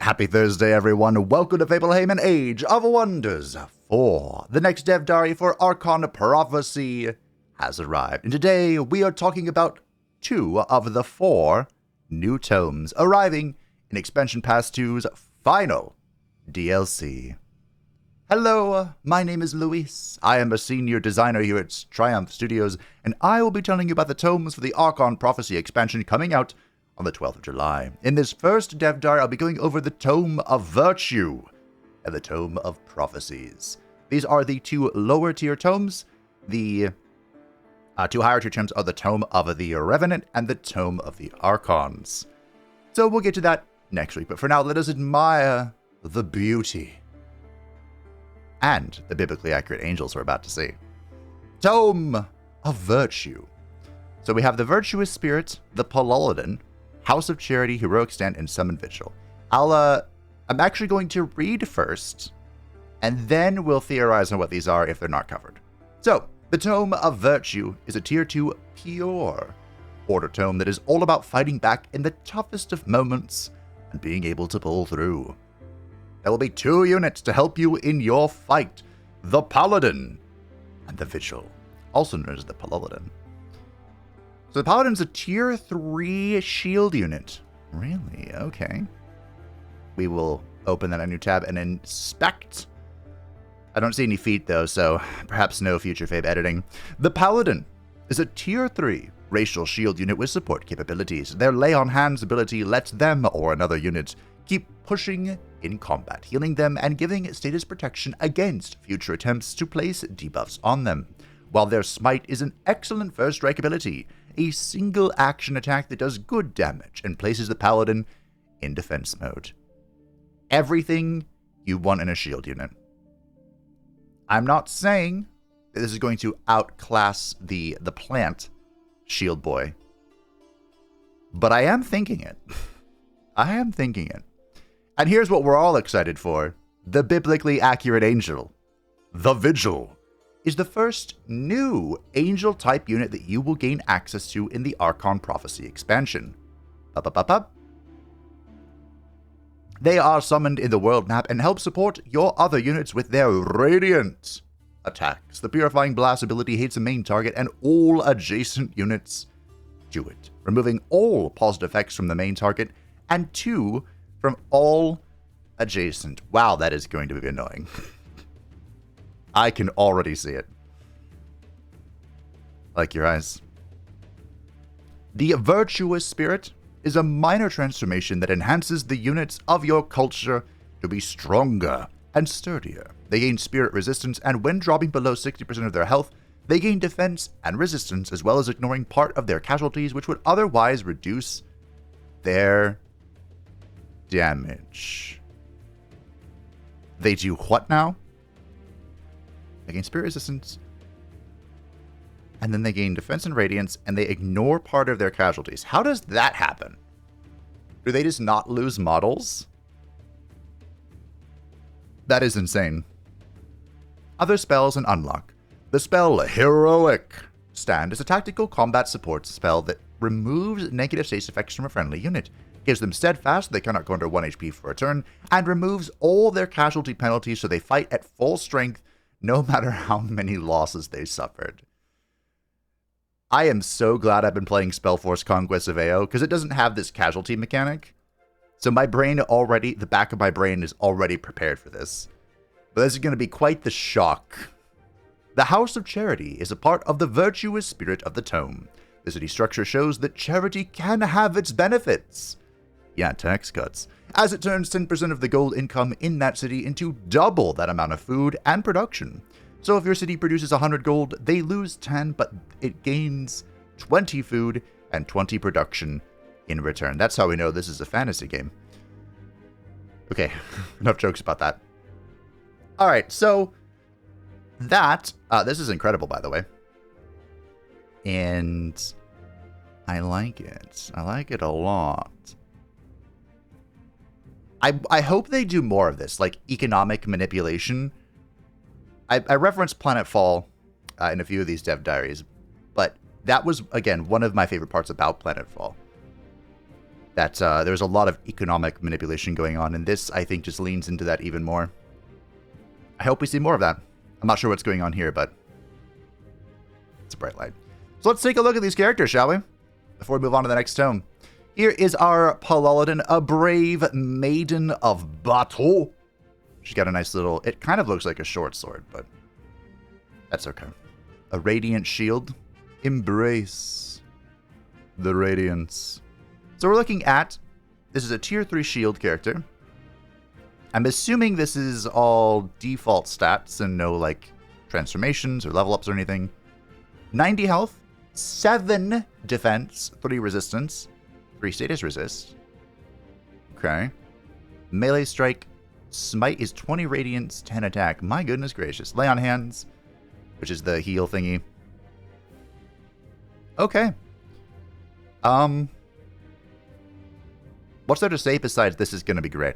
Happy Thursday, everyone. Welcome to Fablehaven Age of Wonders 4. The next dev diary for Archon Prophecy has arrived, and today we are talking about 2 of the 4 new tomes arriving in Expansion Pass 2's final DLC. Hello, my name is Luis. I am a senior designer here at Triumph Studios, and I will be telling you about the tomes for the Archon Prophecy expansion coming out on the 12th of July. In this first dev diary, I'll be going over the Tome of Virtue and the Tome of Prophecies. These are the 2 lower tier tomes. The 2 higher tier tomes are the Tome of the Revenant and the Tome of the Archons. So we'll get to that next week, but for now, let us admire the beauty and the biblically accurate angels we're about to see. Tome of Virtue. So we have the Virtuous Spirit, the Paladin, House of Charity, Heroic Stand, and Summon Vigil. I'm actually going to read first, and then we'll theorize on what these are if they're not covered. So, the Tome of Virtue is a Tier 2 pure order tome that is all about fighting back in the toughest of moments and being able to pull through. There will be 2 units to help you in your fight, the Paladin and the Vigil, also known as the Paladin. So the Paladin's a Tier 3 shield unit. Really? Okay. We will open that in a new tab and inspect. I don't see any feet though, so perhaps no future Fab editing. The Paladin is a Tier 3 racial shield unit with support capabilities. Their Lay on Hands ability lets them or another unit keep pushing in combat, healing them and giving status protection against future attempts to place debuffs on them. While their Smite is an excellent first strike ability, a single action attack that does good damage and places the Paladin in defense mode. Everything you want in a shield unit. I'm not saying that this is going to outclass the plant shield boy, but I am thinking it. I am thinking it. And here's what we're all excited for. The biblically accurate angel, the Vigil, is the first new angel-type unit that you will gain access to in the Archon Prophecy expansion. They are summoned in the world map and help support your other units with their radiant attacks. The Purifying Blast ability hits a main target and all adjacent units do it, removing all positive effects from the main target and 2 from all adjacent. Wow, that is going to be annoying. I can already see it. Like your eyes. The Virtuous Spirit is a minor transformation that enhances the units of your culture to be stronger and sturdier. They gain spirit resistance, and when dropping below 60% of their health, they gain defense and resistance, as well as ignoring part of their casualties, which would otherwise reduce their damage. They do what now? They gain spirit resistance, and then they gain defense and radiance, and they ignore part of their casualties. How does that happen? Do they just not lose models? That is insane. Other spells and unlock. The spell Heroic Stand is a tactical combat support spell that removes negative status effects from a friendly unit, gives them steadfast so they cannot go under 1 HP for a turn, and removes all their casualty penalties so they fight at full strength no matter how many losses they suffered. I am so glad I've been playing Spellforce Conquest of AO, because it doesn't have this casualty mechanic. So my brain already, the back of my brain is already prepared for this. But this is going to be quite the shock. The House of Charity is a part of the Virtuous Spirit of the Tome. The city structure shows that charity can have its benefits. Yeah, tax cuts. As it turns 10% of the gold income in that city into double that amount of food and production. So if your city produces 100 gold, they lose 10, but it gains 20 food and 20 production in return. That's how we know this is a fantasy game. Okay, enough jokes about that. Alright, so that, this is incredible, by the way. And I like it. I like it a lot. I hope they do more of this, like economic manipulation. I referenced Planetfall in a few of these dev diaries, but that was, again, one of my favorite parts about Planetfall. that there's a lot of economic manipulation going on, and this, I think, just leans into that even more. I hope we see more of that. I'm not sure what's going on here, but it's a bright light. So let's take a look at these characters, shall we? Before we move on to the next tome. Here is our Paladin, a brave maiden of battle. She's got a nice little... It kind of looks like a short sword, but that's okay. A radiant shield. Embrace the radiance. So we're looking at... This is a tier 3 shield character. I'm assuming this is all default stats and no, like, transformations or level ups or anything. 90 health, 7 defense, 3 resistance, 3 status resist. Okay. Melee strike. Smite is 20 radiance, 10 attack. My goodness gracious. Lay on hands, which is the heal thingy. Okay. What's there to say besides this is going to be great?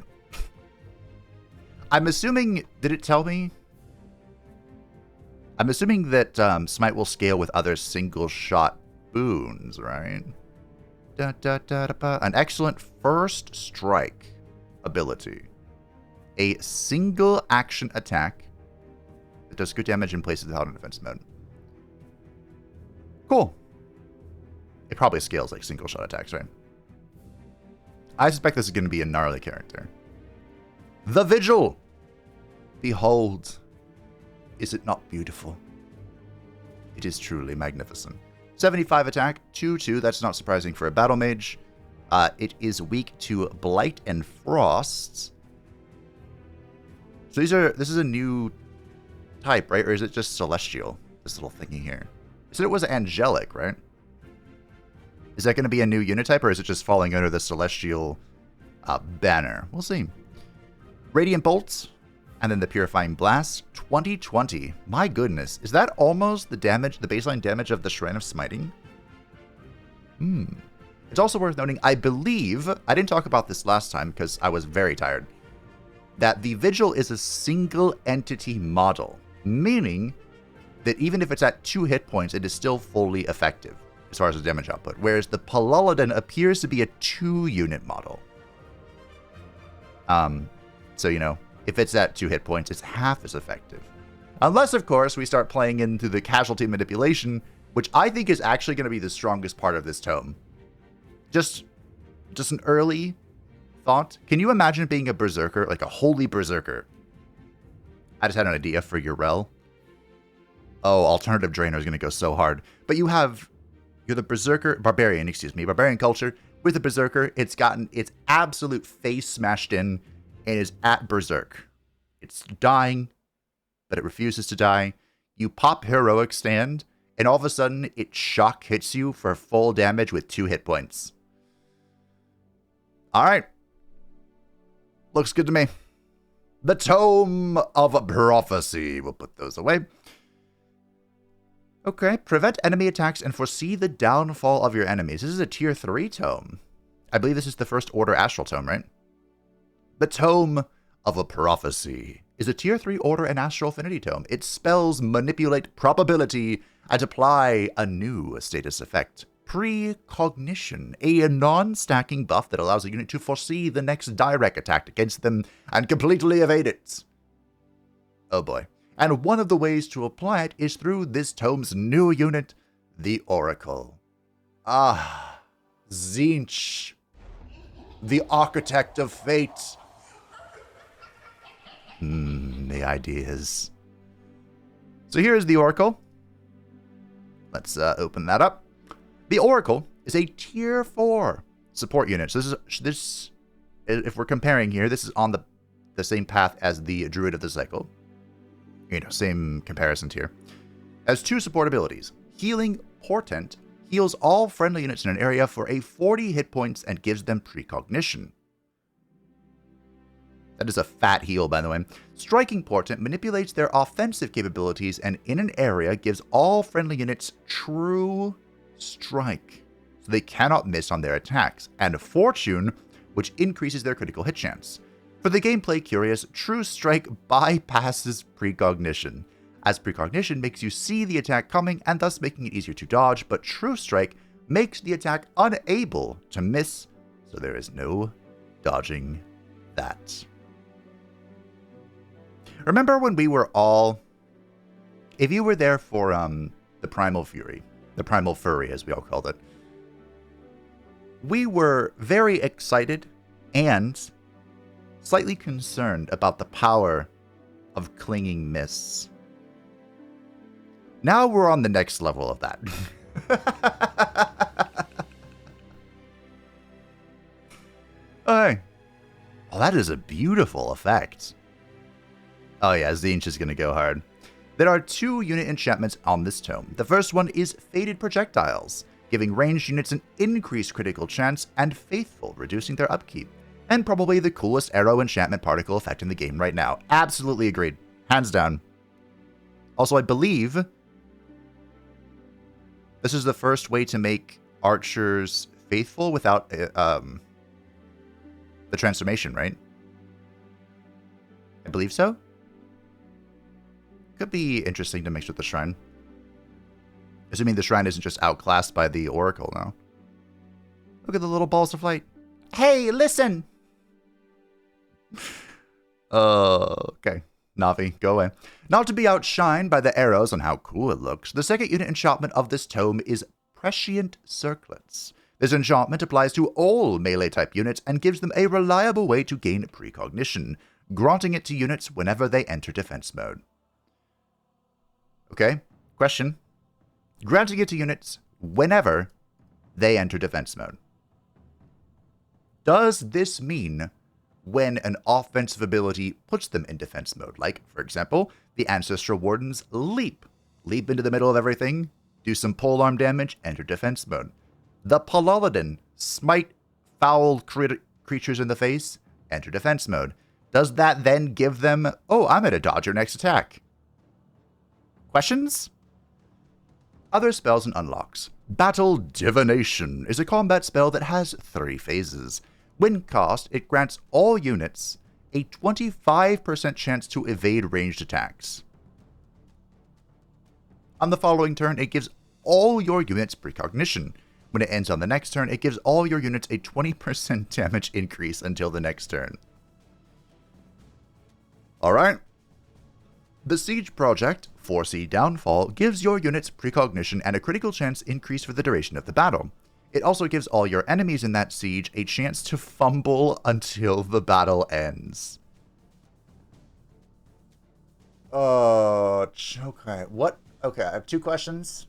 I'm assuming... Did it tell me? I'm assuming that Smite will scale with other single-shot boons, right? An excellent first strike ability. A single action attack that does good damage in places without a defensive mode. Cool. It probably scales like single-shot attacks, right? I suspect this is going to be a gnarly character. The Vigil! Behold, is it not beautiful? It is truly magnificent. 75 attack, 2/2, that's not surprising for a battle mage. It is weak to Blight and Frost. So this is a new type, right? Or is it just Celestial, this little thingy here? You said it was Angelic, right? Is that going to be a new unit type, or is it just falling under the Celestial banner? We'll see. Radiant Bolts, and then the Purifying Blast, 2020. My goodness, is that almost the damage, the baseline damage of the Shrine of Smiting? It's also worth noting, I believe, I didn't talk about this last time because I was very tired, that the Vigil is a single entity model, meaning that even if it's at 2 hit points, it is still fully effective as far as the damage output, whereas the Paladin appears to be a 2-unit model. So, you know, if it's at 2 hit points, it's half as effective. Unless, of course, we start playing into the casualty manipulation, which I think is actually going to be the strongest part of this tome. Just an early thought. Can you imagine being a berserker, like a holy berserker? I just had an idea for your rel. Oh, alternative drainer is going to go so hard. But you're the berserker, barbarian culture. With the berserker, it's gotten its absolute face smashed in and is at berserk. It's dying, but it refuses to die. You pop heroic stand, and all of a sudden, it shock hits you for full damage with 2 hit points. Alright. Looks good to me. The Tome of Prophecy. We'll put those away. Okay. Prevent enemy attacks and foresee the downfall of your enemies. This is a tier 3 tome. I believe this is the first order astral tome, right? The Tome of Prophecy is a tier 3 order and astral affinity tome. It spells manipulate probability and apply a new status effect. Precognition, a non-stacking buff that allows a unit to foresee the next direct attack against them and completely evade it. Oh boy. And one of the ways to apply it is through this tome's new unit, the Oracle. Ah, Tzeentch, the Architect of Fate. The ideas. So here's the Oracle. Let's open that up. The Oracle is a tier 4 support unit. So this, if we're comparing here, this is on the same path as the Druid of the Cycle. You know, same comparisons here. Has 2 support abilities. Healing Portent heals all friendly units in an area for a 40 hit points and gives them precognition. That is a fat heal, by the way. Striking Portent manipulates their offensive capabilities and in an area gives all friendly units true strike, so they cannot miss on their attacks, and Fortune, which increases their critical hit chance. For the gameplay curious, True Strike bypasses Precognition, as Precognition makes you see the attack coming and thus making it easier to dodge, but True Strike makes the attack unable to miss, So there is no dodging that. Remember when we were all... If you were there for the Primal Fury, the Primal Fury as we all called it, we were very excited and slightly concerned about the power of clinging mists. Now we're on the next level of that. Hey. Oh, that is a beautiful effect. Oh yeah, Zinch is going to go hard. There are 2 unit enchantments on this tome. The first one is Fated Projectiles, giving ranged units an increased critical chance, and Faithful, reducing their upkeep. And probably the coolest arrow enchantment particle effect in the game right now. Absolutely agreed. Hands down. Also, I believe this is the first way to make archers faithful without the transformation, right? I believe so. Could be interesting to mix with the shrine. Assuming the shrine isn't just outclassed by the oracle now. Look at the little balls of light. Hey, listen! Okay. Navi, go away. Not to be outshined by the arrows on how cool it looks, the second unit enchantment of this tome is Prescient Circlets. This enchantment applies to all melee-type units and gives them a reliable way to gain precognition, granting it to units whenever they enter defense mode. Okay, question. Granting it to units whenever they enter defense mode. Does this mean when an offensive ability puts them in defense mode? Like, for example, the Ancestral Warden's Leap. Leap into the middle of everything, do some polearm damage, enter defense mode. The Paladin, Smite foul creatures in the face, enter defense mode. Does that then give them, oh, I'm going to dodge your next attack? Questions? Other spells and unlocks. Battle Divination is a combat spell that has 3 phases. When cast, it grants all units a 25% chance to evade ranged attacks. On the following turn, it gives all your units precognition. When it ends on the next turn, it gives all your units a 20% damage increase until the next turn. Alright. The Siege Project, 4C Downfall, gives your units precognition and a critical chance increase for the duration of the battle. It also gives all your enemies in that siege a chance to fumble until the battle ends. Oh, okay. What? Okay, I have 2 questions.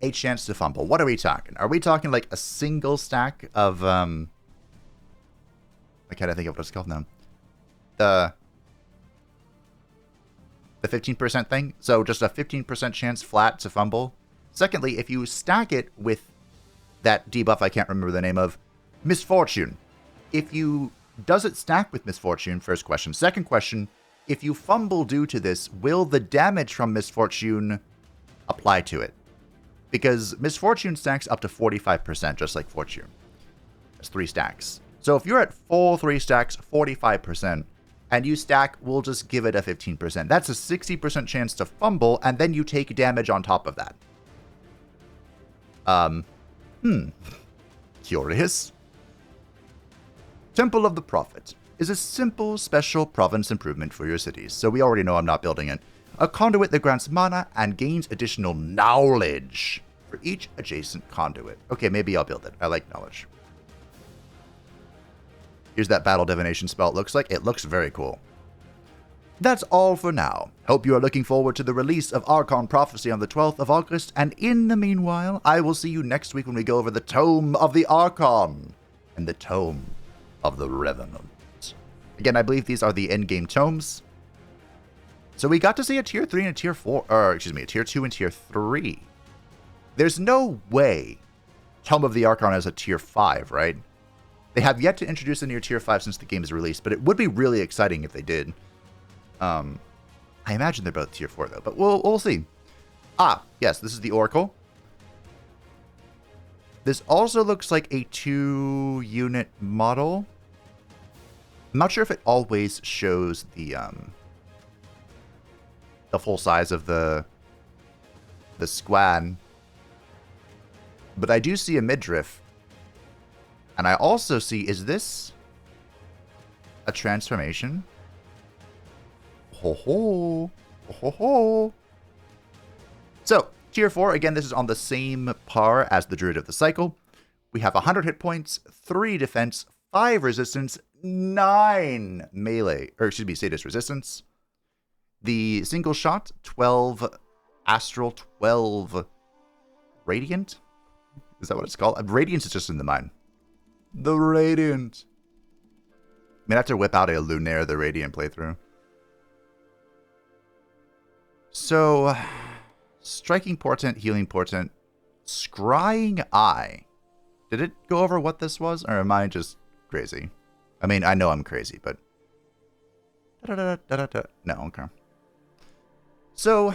A chance to fumble. What are we talking? Are we talking like a single stack of, I can't think of what it's called now. The 15% thing? So just a 15% chance flat to fumble. Secondly, if you stack it with that debuff I can't remember the name of, Misfortune. Does it stack with Misfortune? First question. Second question, if you fumble due to this, will the damage from Misfortune apply to it? Because Misfortune stacks up to 45%, just like Fortune. That's 3 stacks. So if you're at full 3 stacks, 45%, and you stack, we'll just give it a 15%. That's a 60% chance to fumble, and then you take damage on top of that. Curious. Temple of the Prophet is a simple, special province improvement for your cities, so we already know I'm not building it. A conduit that grants mana and gains additional knowledge for each adjacent conduit. Okay, maybe I'll build it. I like knowledge. Here's that Battle Divination spell it looks like. It looks very cool. That's all for now. Hope you are looking forward to the release of Archon Prophecy on the 12th of August, and in the meanwhile, I will see you next week when we go over the Tome of the Archon and the Tome of the Revenant. Again, I believe these are the endgame tomes. So we got to see a tier 3 and a tier 4, or excuse me, a tier 2 and tier 3. There's no way Tome of the Archon is a tier 5, right? They have yet to introduce a near tier 5 since the game is released, but it would be really exciting if they did. I imagine they're both tier 4 though, but we'll see. Ah, yes, this is the Oracle. This also looks like a 2-unit model. I'm not sure if it always shows the full size of the squad, but I do see a midriff And I also see, is this a transformation? Ho ho. Ho ho ho. So, tier 4, again, this is on the same par as the Druid of the Cycle. We have 100 hit points, 3 defense, 5 resistance, 9 melee, or excuse me, status resistance. The single shot, 12 astral, 12 radiant. Is that what it's called? Radiance is just in the mind. The Radiant. I'm gonna have to whip out a Lunaire the Radiant playthrough. So, Striking Portent, Healing Portent, Scrying Eye. Did it go over what this was, or am I just crazy? I mean, I know I'm crazy, but... No, okay. So,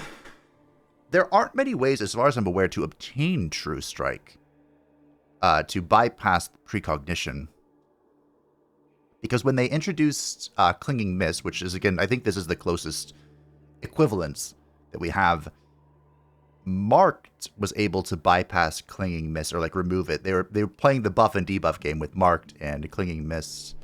there aren't many ways, as far as I'm aware, to obtain True Strike. To bypass precognition. Because when they introduced Clinging Mist, which is, again, I think this is the closest equivalence that we have, Marked was able to bypass Clinging Mist, or like remove it. They were playing the buff and debuff game with Marked and Clinging Mist.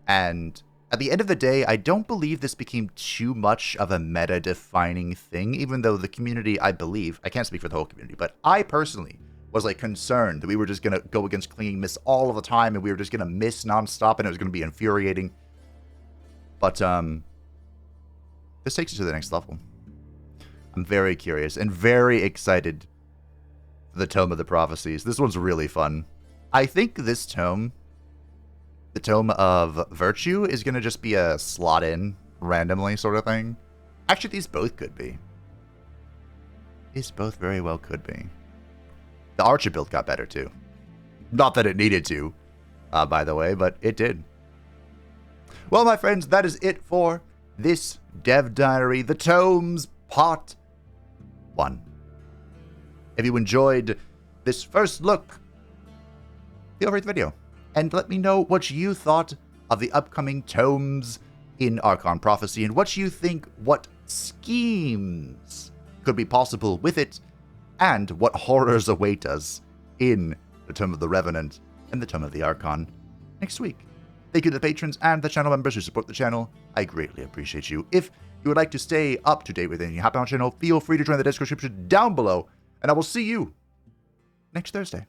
And at the end of the day, I don't believe this became too much of a meta-defining thing, even though the community, I believe, I can't speak for the whole community, but I personally was like concerned that we were just going to go against Clinging Mist all of the time and we were just going to miss nonstop and it was going to be infuriating. But this takes it to the next level. I'm very curious and very excited for the Tome of the Prophecies. This one's really fun. I think this tome, the Tome of Virtue, is going to just be a slot in randomly sort of thing. Actually, these both could be. These both very well could be. The Archer build got better, too. Not that it needed to, by the way, but it did. Well, my friends, that is it for this Dev Diary, the Tomes Part 1. If you enjoyed this first look, feel free to the video and let me know what you thought of the upcoming tomes in Archon Prophecy and what you think, what schemes could be possible with it, and what horrors await us in the Tome of the Revenant and the Tome of the Archon next week. Thank you to the patrons and the channel members who support the channel. I greatly appreciate you. If you would like to stay up to date with anything happening on the channel, feel free to join the description down below, and I will see you next Thursday.